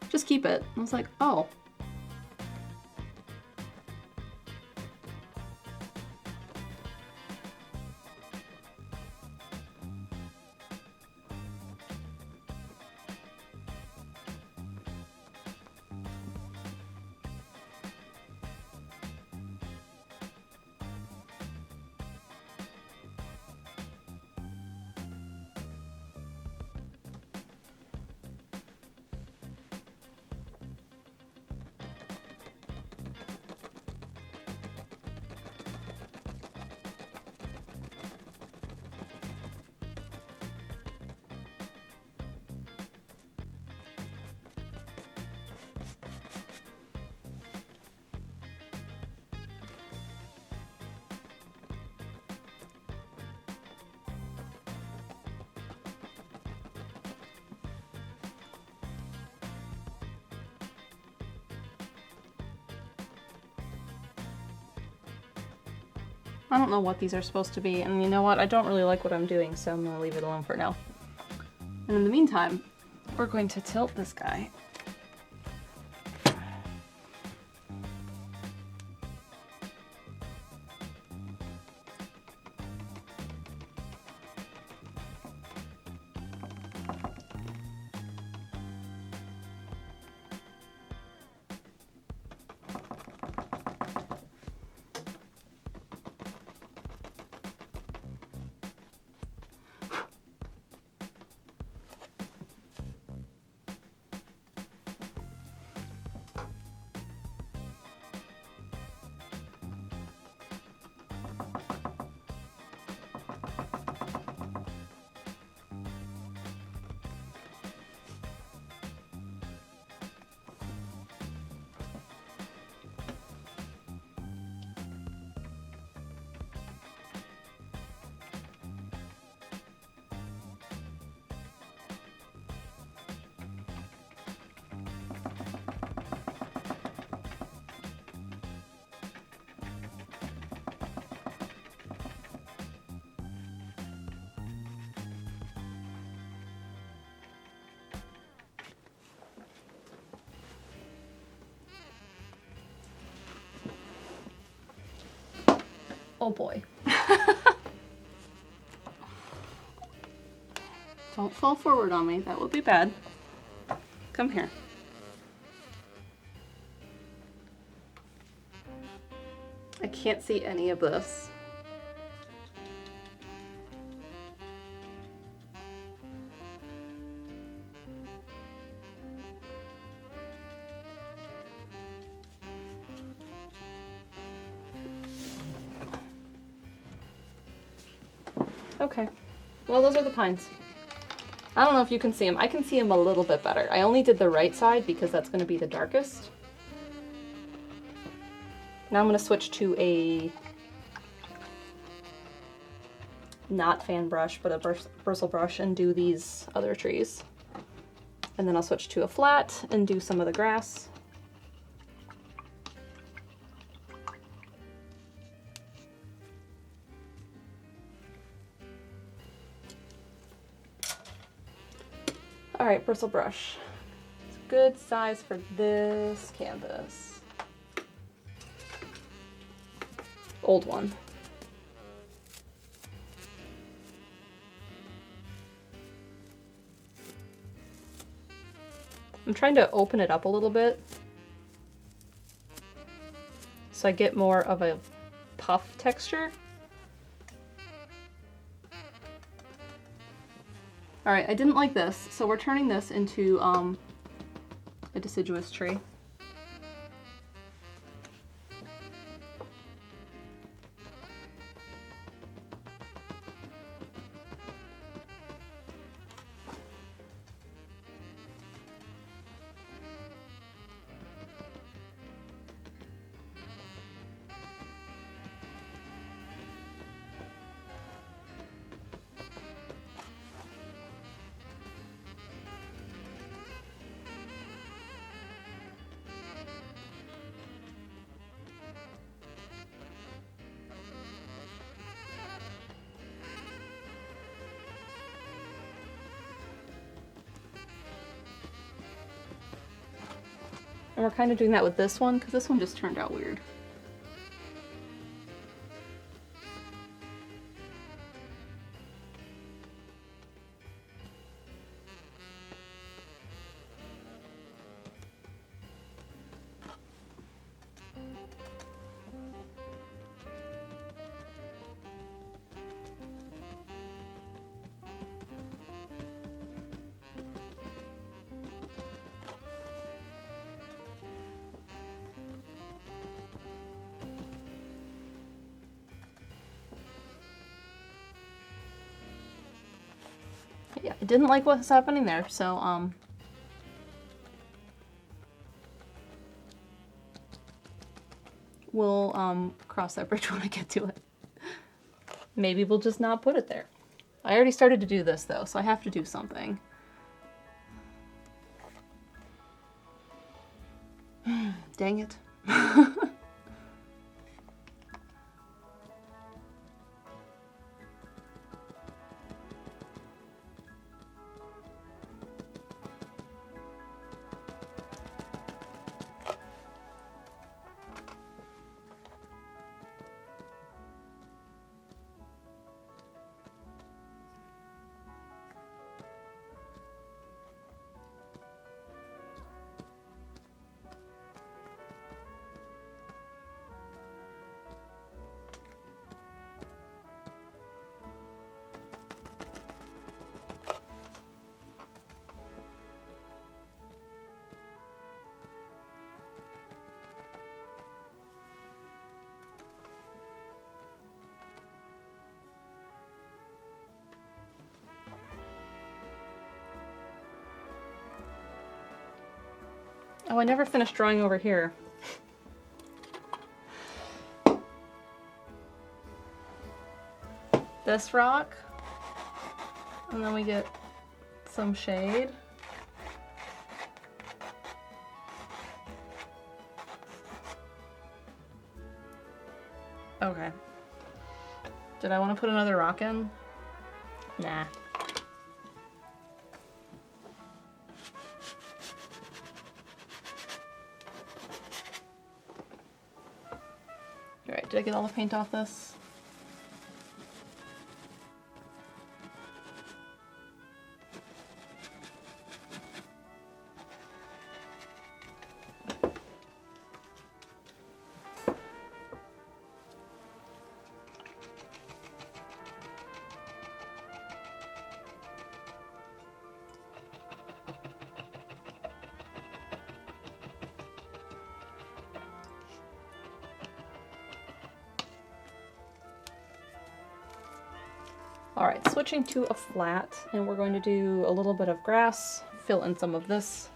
just keep it. I was like, oh. I don't know what these are supposed to be, and you know what? I don't really like what I'm doing, so I'm gonna leave it alone for now. And in the meantime, we're going to tilt this guy. Oh boy. Don't fall forward on me, that would be bad. Come here. I can't see any of this. Okay, well those are the pines. I don't know if you can see them. I can see them a little bit better. I only did the right side because that's going to be the darkest. Now I'm going to switch to a not fan brush, but a bristle brush and do these other trees. And then I'll switch to a flat and do some of the grass. All right, bristle brush. It's a good size for this canvas. Old one. I'm trying to open it up a little bit so I get more of a puff texture. All right, I didn't like this, so we're turning this into a deciduous tree. And we're kind of doing that with this one, because this one just turned out weird. Yeah, I didn't like what's happening there, so we'll cross that bridge when I get to it. Maybe we'll just not put it there. I already started to do this though, so I have to do something. Dang it. Oh, I never finished drawing over here. This rock, and then we get some shade. Okay. Did I want to put another rock in? Nah. Alright, did I get all the paint off this? Alright, switching to a flat, and we're going to do a little bit of grass, fill in some of this.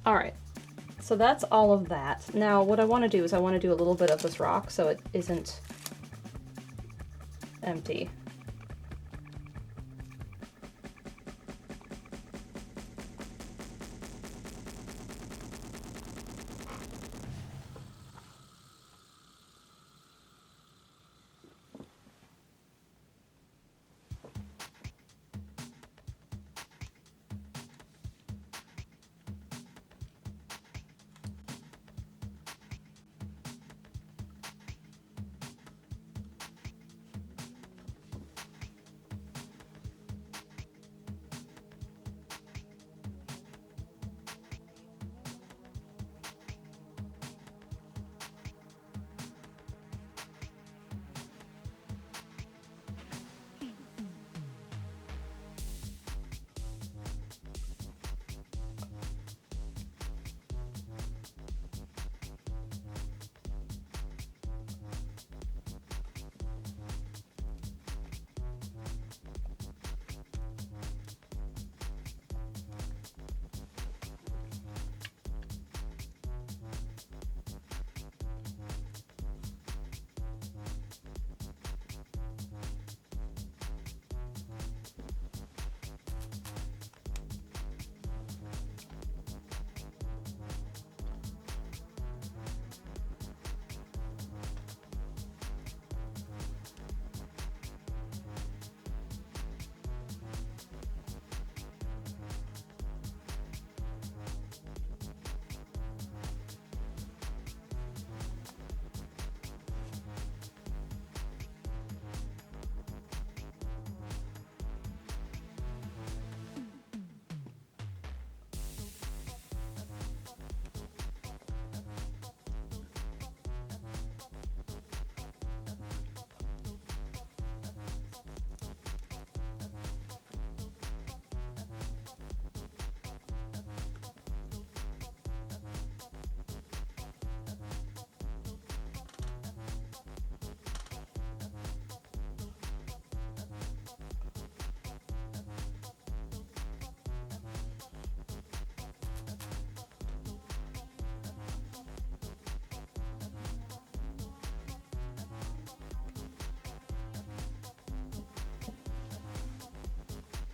All right, so that's all of that. Now what I want to do is I want to do a little bit of this rock so it isn't empty.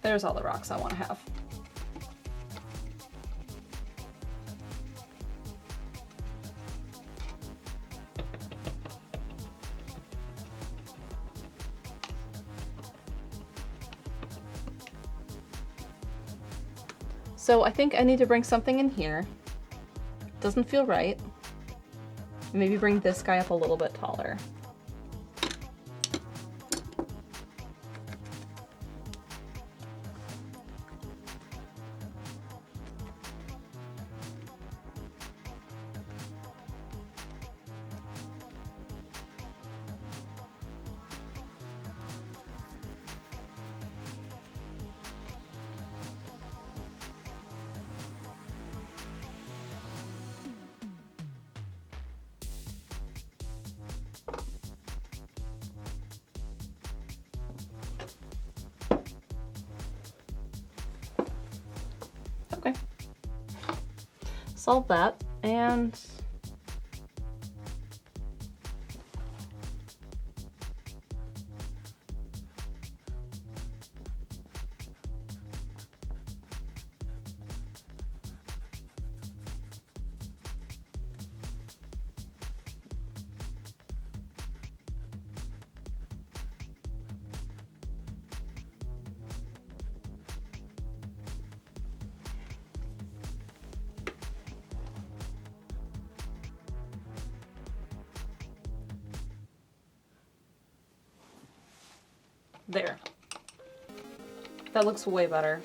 There's all the rocks I want to have. So I think I need to bring something in here. Doesn't feel right. Maybe bring this guy up a little bit taller. Okay. Solve that, and there. That looks way better.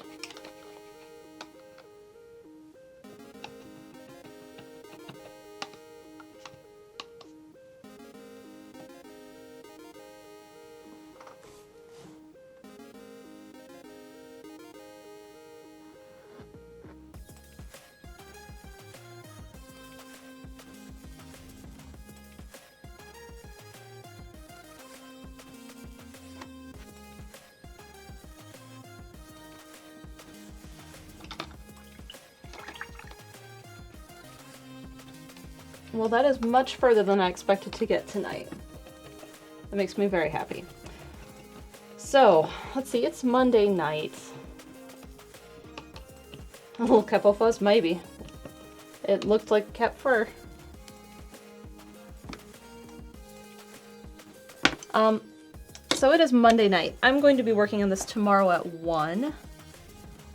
Well, that is much further than I expected to get tonight. That makes me very happy. So, let's see, it's Monday night. A little Kepo Fuzz? Maybe. It looked like cat fur. So it is Monday night. I'm going to be working on this tomorrow at 1.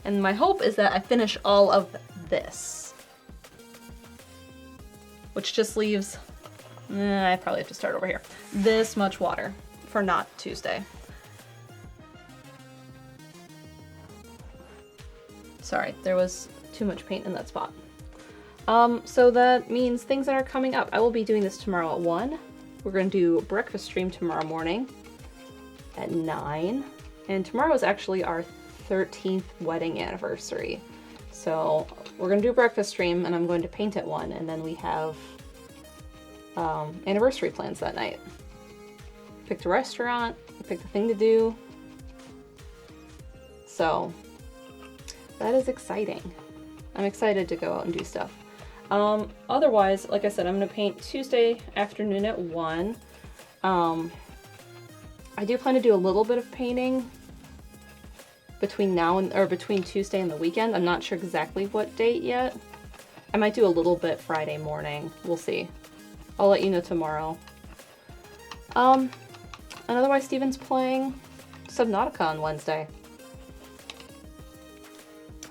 And my hope is that I finish all of this. Which just leaves, I probably have to start over here. This much water for not Tuesday. Sorry, there was too much paint in that spot. So that means things that are coming up. I will be doing this tomorrow at 1. We're going to do breakfast stream tomorrow morning at 9. And tomorrow is actually our 13th wedding anniversary. So we're going to do breakfast stream and I'm going to paint at 1, and then we have anniversary plans that night. Picked a restaurant, picked a thing to do. So that is exciting. I'm excited to go out and do stuff. Otherwise, like I said, I'm going to paint Tuesday afternoon at 1. I do plan to do a little bit of painting between now and, or between Tuesday and the weekend. I'm not sure exactly what date yet. I might do a little bit Friday morning. We'll see. I'll let you know tomorrow. And otherwise, Steven's playing Subnautica on Wednesday.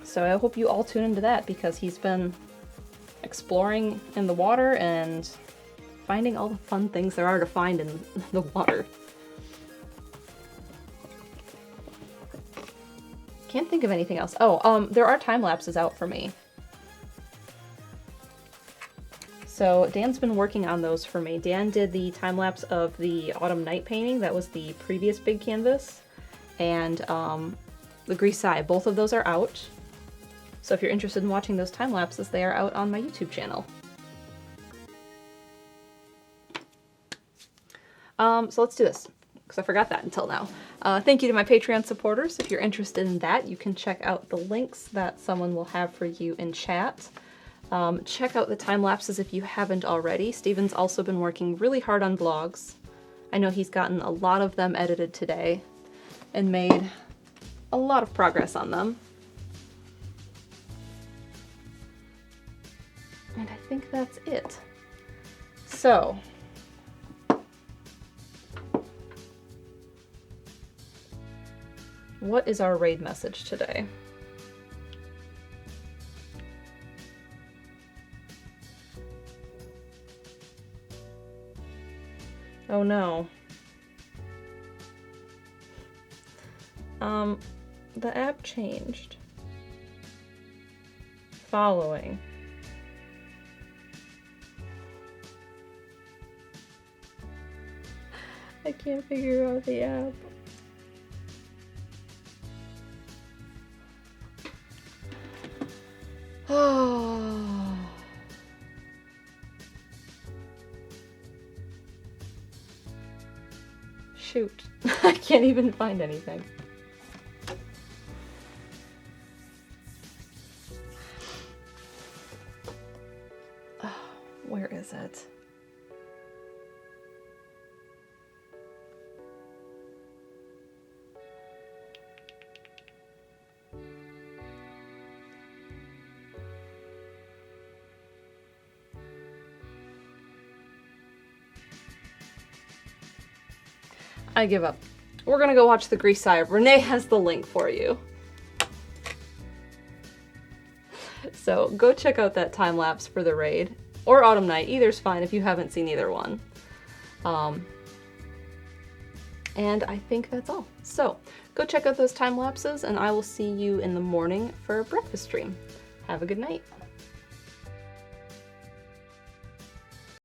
So I hope you all tune into that, because he's been exploring in the water and finding all the fun things there are to find in the water. Can't think of anything else. Oh, there are time lapses out for me. So Dan's been working on those for me. Dan did the time lapse of the autumn night painting. That was the previous big canvas. And the Grisaille. Both of those are out. So if you're interested in watching those time lapses, they are out on my YouTube channel. So let's do this, because I forgot that until now. Thank you to my Patreon supporters. If you're interested in that, you can check out the links that someone will have for you in chat. Check out the time lapses if you haven't already. Steven's also been working really hard on vlogs. I know he's gotten a lot of them edited today and made a lot of progress on them. And I think that's it. So, what is our raid message today? Oh no. The app changed. Following. I can't figure out the app. Oh. Shoot. I can't even find anything. Oh, where is it? I give up. We're gonna go watch the Grisaille. Renee has the link for you. So go check out that time lapse for the raid, or Autumn Night. Either's fine if you haven't seen either one. And I think that's all. So go check out those time lapses, and I will see you in the morning for a breakfast stream. Have a good night.